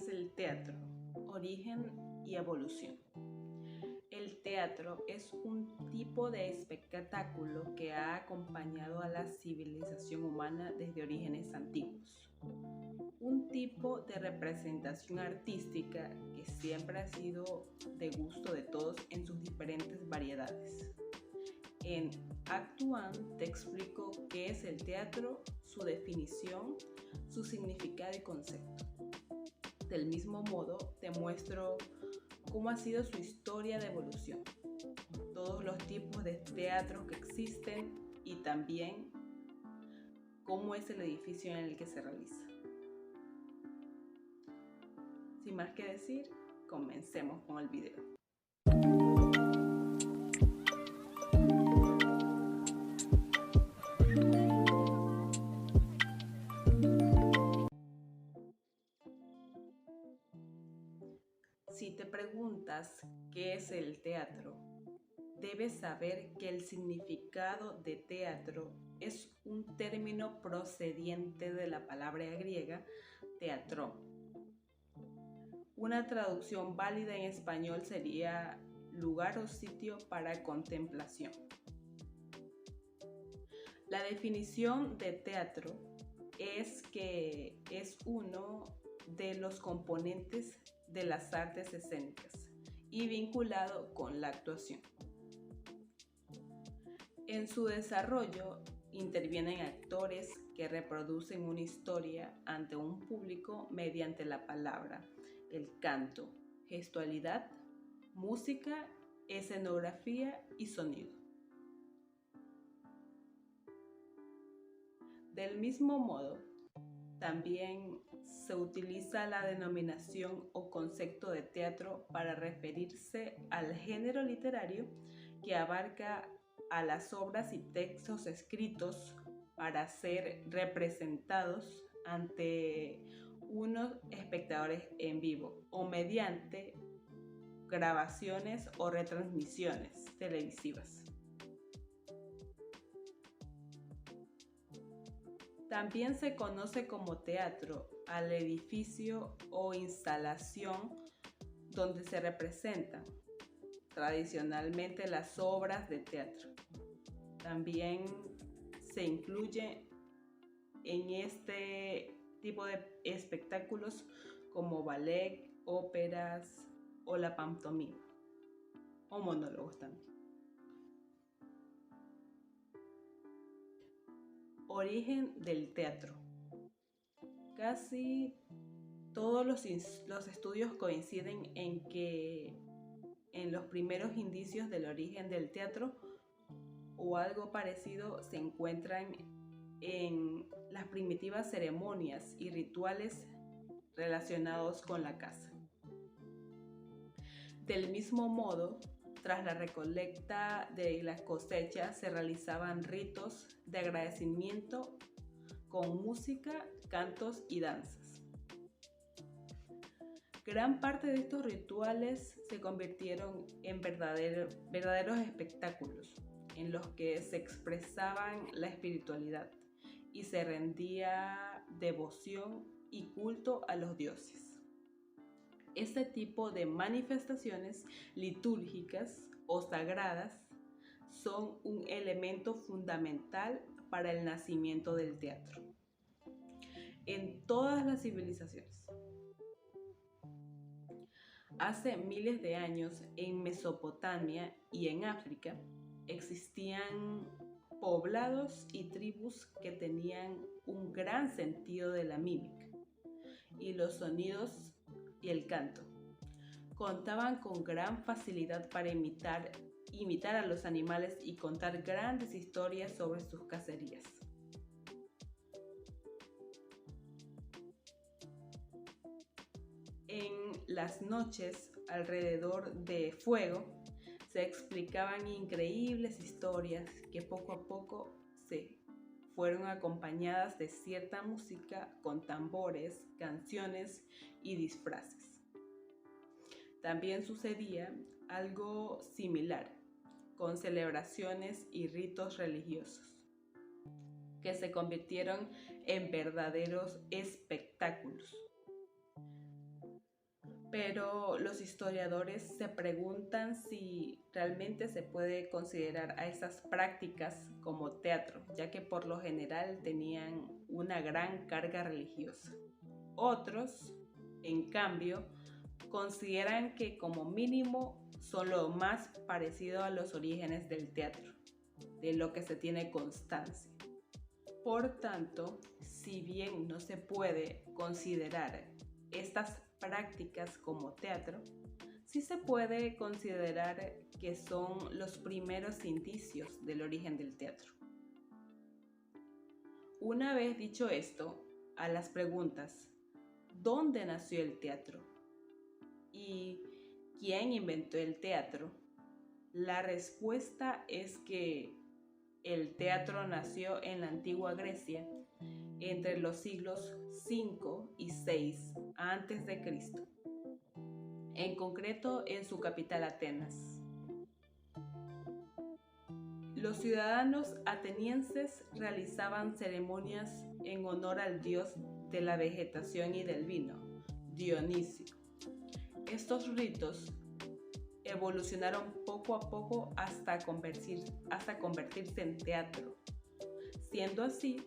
es el teatro? Origen y evolución. El teatro es un tipo de espectáculo que ha acompañado a la civilización humana desde orígenes antiguos. Un tipo de representación artística que siempre ha sido de gusto de todos en sus diferentes variedades. En Act 1 te explico qué es el teatro, su definición, su significado y concepto. Del mismo modo, te muestro cómo ha sido su historia de evolución, todos los tipos de teatros que existen y también cómo es el edificio en el que se realiza. Sin más que decir, comencemos con el video. Si te preguntas qué es el teatro, debes saber que el significado de teatro es un término procediente de la palabra griega teatrón. Una traducción válida en español sería lugar o sitio para contemplación. La definición de teatro es que es uno de los componentes de las artes escénicas y vinculado con la actuación. En su desarrollo intervienen actores que reproducen una historia ante un público mediante la palabra, el canto, gestualidad, música, escenografía y sonido. Del mismo modo, también se utiliza la denominación o concepto de teatro para referirse al género literario que abarca a las obras y textos escritos para ser representados ante unos espectadores en vivo o mediante grabaciones o retransmisiones televisivas. También se conoce como teatro al edificio o instalación donde se representan tradicionalmente las obras de teatro. También se incluye en este tipo de espectáculos como ballet, óperas o la pantomima o monólogos también. Origen del teatro. Casi todos los estudios coinciden en que en los primeros indicios del origen del teatro o algo parecido se encuentran en las primitivas ceremonias y rituales relacionados con la caza. Del mismo modo, tras la recolecta de la cosecha se realizaban ritos de agradecimiento con música, cantos y danzas. Gran parte de estos rituales se convirtieron en verdaderos espectáculos en los que se expresaban la espiritualidad y se rendía devoción y culto a los dioses. Este tipo de manifestaciones litúrgicas o sagradas son un elemento fundamental para el nacimiento del teatro en todas las civilizaciones. Hace miles de años, en Mesopotamia y en África, existían poblados y tribus que tenían un gran sentido de la mímica y los sonidos y el canto. Contaban con gran facilidad para imitar a los animales y contar grandes historias sobre sus cacerías. En las noches alrededor de fuego se explicaban increíbles historias que poco a poco se fueron acompañadas de cierta música con tambores, canciones y disfraces. También sucedía algo similar con celebraciones y ritos religiosos que se convirtieron en verdaderos espectáculos. pero los historiadores se preguntan si realmente se puede considerar a estas prácticas como teatro, ya que por lo general tenían una gran carga religiosa. Otros, en cambio, consideran que como mínimo son lo más parecido a los orígenes del teatro, de lo que se tiene constancia. Por tanto, si bien no se puede considerar estas prácticas como teatro, sí se puede considerar que son los primeros indicios del origen del teatro. Una vez dicho esto, a las preguntas, ¿dónde nació el teatro? ¿Y quién inventó el teatro? La respuesta es que el teatro nació en la antigua Grecia entre los siglos V y VI a.C., en concreto en su capital Atenas. Los ciudadanos atenienses realizaban ceremonias en honor al dios de la vegetación y del vino, Dionisio. Estos ritos evolucionaron poco a poco hasta convertirse en teatro, siendo así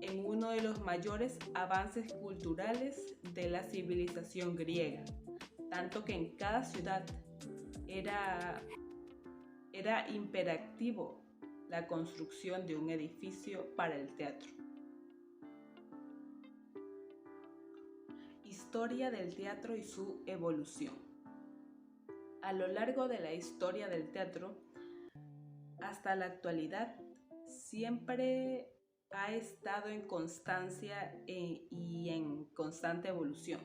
en uno de los mayores avances culturales de la civilización griega, tanto que en cada ciudad era imperativo la construcción de un edificio para el teatro. Historia del teatro y su evolución. A lo largo de la historia del teatro, hasta la actualidad, siempre ha estado en constancia y en constante evolución.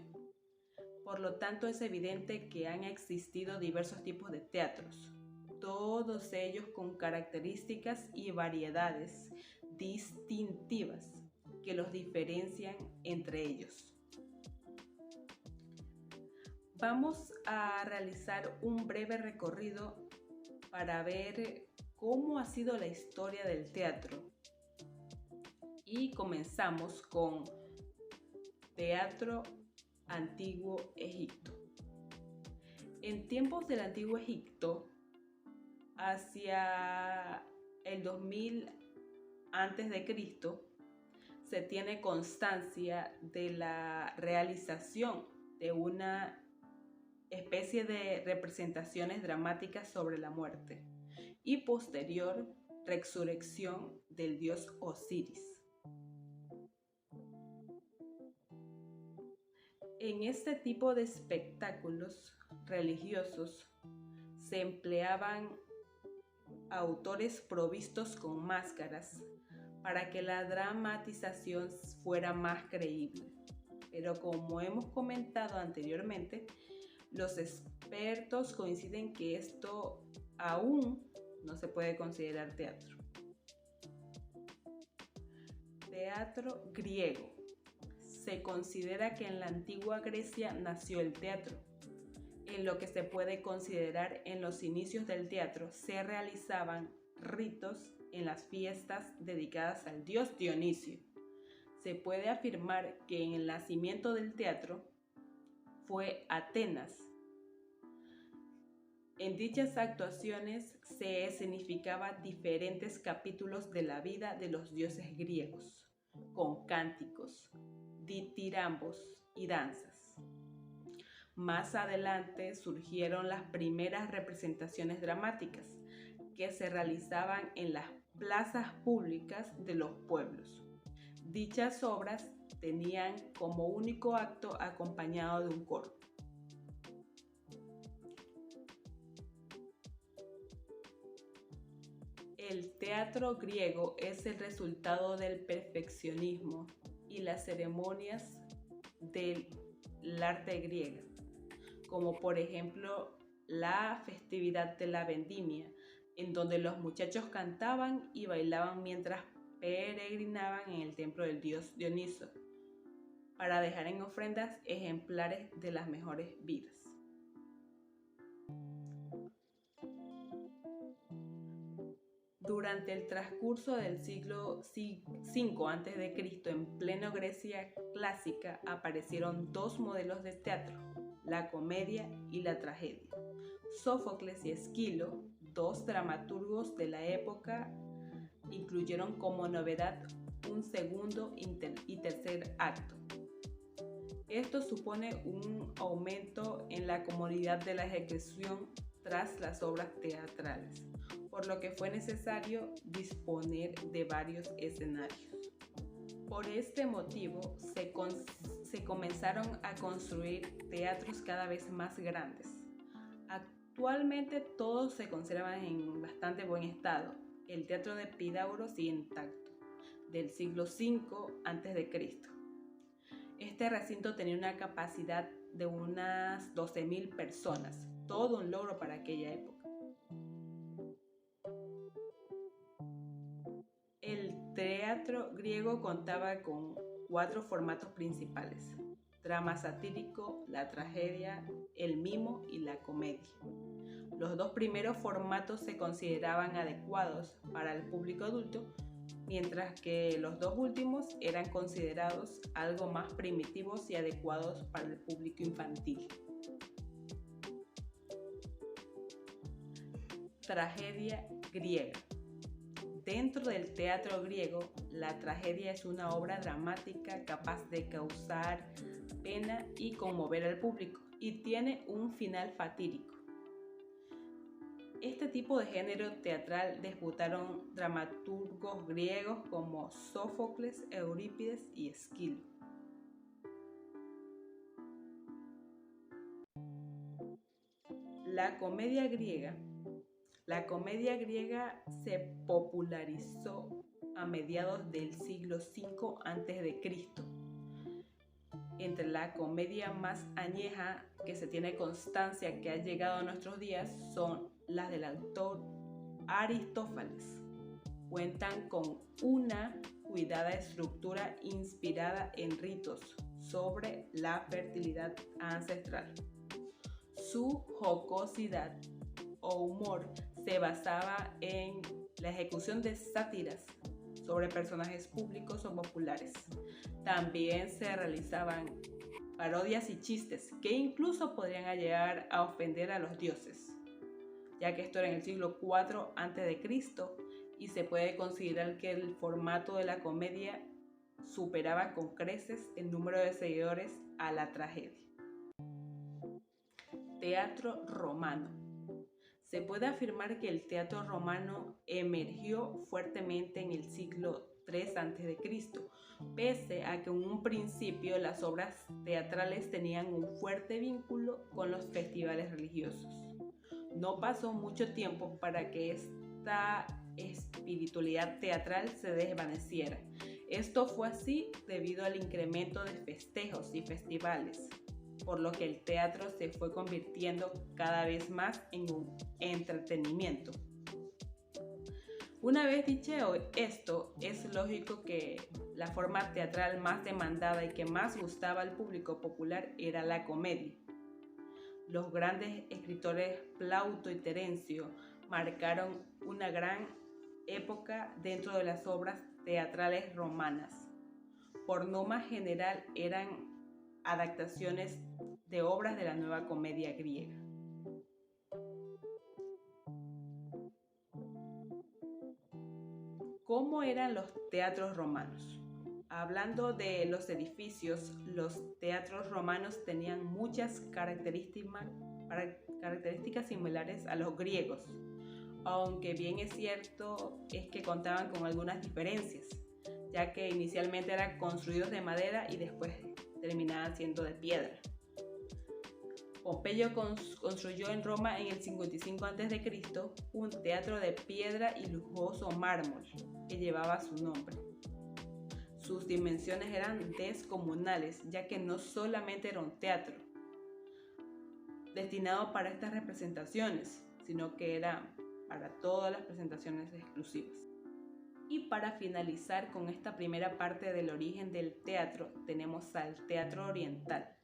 Por lo tanto, es evidente que han existido diversos tipos de teatros, todos ellos con características y variedades distintivas que los diferencian entre ellos. Vamos a realizar un breve recorrido para ver cómo ha sido la historia del teatro. Y comenzamos con Teatro Antiguo Egipto. En tiempos del Antiguo Egipto, hacia el 2000 a.C., se tiene constancia de la realización de una especie de representaciones dramáticas sobre la muerte y posterior resurrección del dios Osiris. En este tipo de espectáculos religiosos se empleaban autores provistos con máscaras para que la dramatización fuera más creíble. Pero como hemos comentado anteriormente, los expertos coinciden que esto aún no se puede considerar teatro. Teatro griego. Se considera que en la antigua Grecia nació el teatro. En lo que se puede considerar en los inicios del teatro se realizaban ritos en las fiestas dedicadas al dios Dionisio. Se puede afirmar que en el nacimiento del teatro fue Atenas. En dichas actuaciones se escenificaban diferentes capítulos de la vida de los dioses griegos, con cánticos, ditirambos y danzas. Más adelante surgieron las primeras representaciones dramáticas que se realizaban en las plazas públicas de los pueblos. Dichas obras tenían como único acto acompañado de un coro. El teatro griego es el resultado del perfeccionismo y las ceremonias del arte griega, como por ejemplo la festividad de la vendimia, en donde los muchachos cantaban y bailaban mientras peregrinaban en el templo del dios Dioniso, para dejar en ofrendas ejemplares de las mejores vidas. Durante el transcurso del siglo V a.C., en pleno Grecia clásica, aparecieron dos modelos de teatro, la comedia y la tragedia. Sófocles y Esquilo, dos dramaturgos de la época, incluyeron como novedad un segundo y tercer acto. Esto supone un aumento en la comodidad de la ejecución tras las obras teatrales, por lo que fue necesario disponer de varios escenarios. Por este motivo, se comenzaron a construir teatros cada vez más grandes. Actualmente todos se conservan en bastante buen estado. El teatro de Epidauro sigue intacto, del siglo V a.C. Este recinto tenía una capacidad de unas 12.000 personas, todo un logro para aquella época. El teatro griego contaba con 4 formatos principales: drama satírico, la tragedia, el mimo y la comedia. Los 2 primeros formatos se consideraban adecuados para el público adulto, mientras que los 2 últimos eran considerados algo más primitivos y adecuados para el público infantil. Tragedia griega. Dentro del teatro griego, la tragedia es una obra dramática capaz de causar pena y conmover al público, y tiene un final fatídico. Este tipo de género teatral disputaron dramaturgos griegos como Sófocles, Eurípides y Esquilo. La comedia griega se popularizó a mediados del siglo V a.C. Entre la comedia más añeja que se tiene constancia que ha llegado a nuestros días son las del autor Aristófanes. Cuentan con una cuidada estructura inspirada en ritos sobre la fertilidad ancestral. Su jocosidad o humor se basaba en la ejecución de sátiras sobre personajes públicos o populares. También se realizaban parodias y chistes que incluso podrían llegar a ofender a los dioses, ya que esto era en el siglo IV a.C. y se puede considerar que el formato de la comedia superaba con creces el número de seguidores a la tragedia. Teatro romano. Se puede afirmar que el teatro romano emergió fuertemente en el siglo III a.C., pese a que en un principio las obras teatrales tenían un fuerte vínculo con los festivales religiosos. No pasó mucho tiempo para que esta espiritualidad teatral se desvaneciera. Esto fue así debido al incremento de festejos y festivales, por lo que el teatro se fue convirtiendo cada vez más en un entretenimiento. Una vez dicho esto, es lógico que la forma teatral más demandada y que más gustaba al público popular era la comedia. Los grandes escritores Plauto y Terencio marcaron una gran época dentro de las obras teatrales romanas. Por norma general eran adaptaciones de obras de la Nueva Comedia griega. ¿Cómo eran los teatros romanos? Hablando de los edificios, los teatros romanos tenían muchas características similares a los griegos, aunque bien es cierto es que contaban con algunas diferencias, ya que inicialmente eran construidos de madera y después terminaban siendo de piedra. Pompeyo construyó en Roma en el 55 a.C. un teatro de piedra y lujoso mármol que llevaba su nombre. Sus dimensiones eran descomunales, ya que no solamente era un teatro destinado para estas representaciones, sino que era para todas las presentaciones exclusivas. Y para finalizar con esta primera parte del origen del teatro, tenemos al teatro oriental,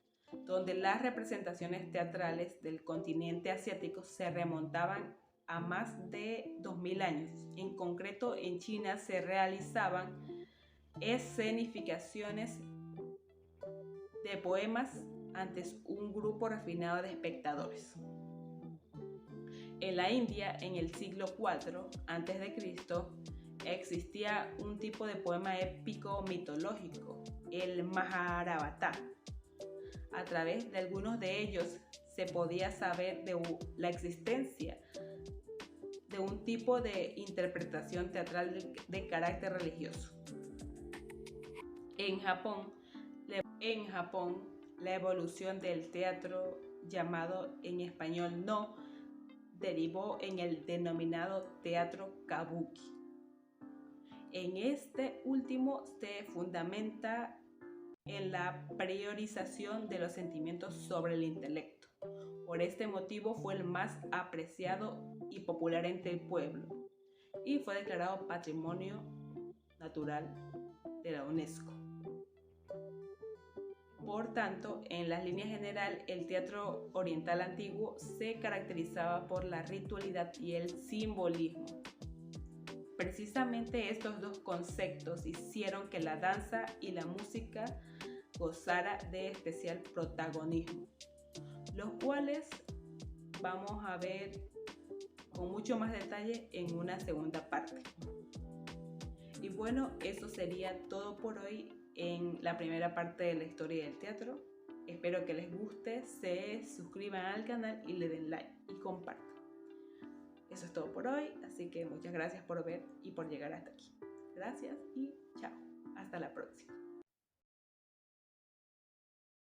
donde las representaciones teatrales del continente asiático se remontaban a más de 2000 años. En concreto, en China se realizaban escenificaciones de poemas ante un grupo refinado de espectadores. En la India, en el siglo IV a.C., existía un tipo de poema épico mitológico, el Mahabharata. A través de algunos de ellos se podía saber de la existencia de un tipo de interpretación teatral de carácter religioso. En Japón, la evolución del teatro, llamado en español No, derivó en el denominado teatro kabuki. En este último se fundamenta en la priorización de los sentimientos sobre el intelecto. Por este motivo fue el más apreciado y popular entre el pueblo y fue declarado Patrimonio Natural de la UNESCO. Por tanto, en las líneas generales, el teatro oriental antiguo se caracterizaba por la ritualidad y el simbolismo. Precisamente estos dos conceptos hicieron que la danza y la música gozara de especial protagonismo, los cuales vamos a ver con mucho más detalle en una segunda parte. Y bueno, eso sería todo por hoy en la primera parte de la historia del teatro. Espero que les guste, se suscriban al canal y le den like y compartan. Eso es todo por hoy, así que muchas gracias por ver y por llegar hasta aquí. Gracias y chao. Hasta la próxima.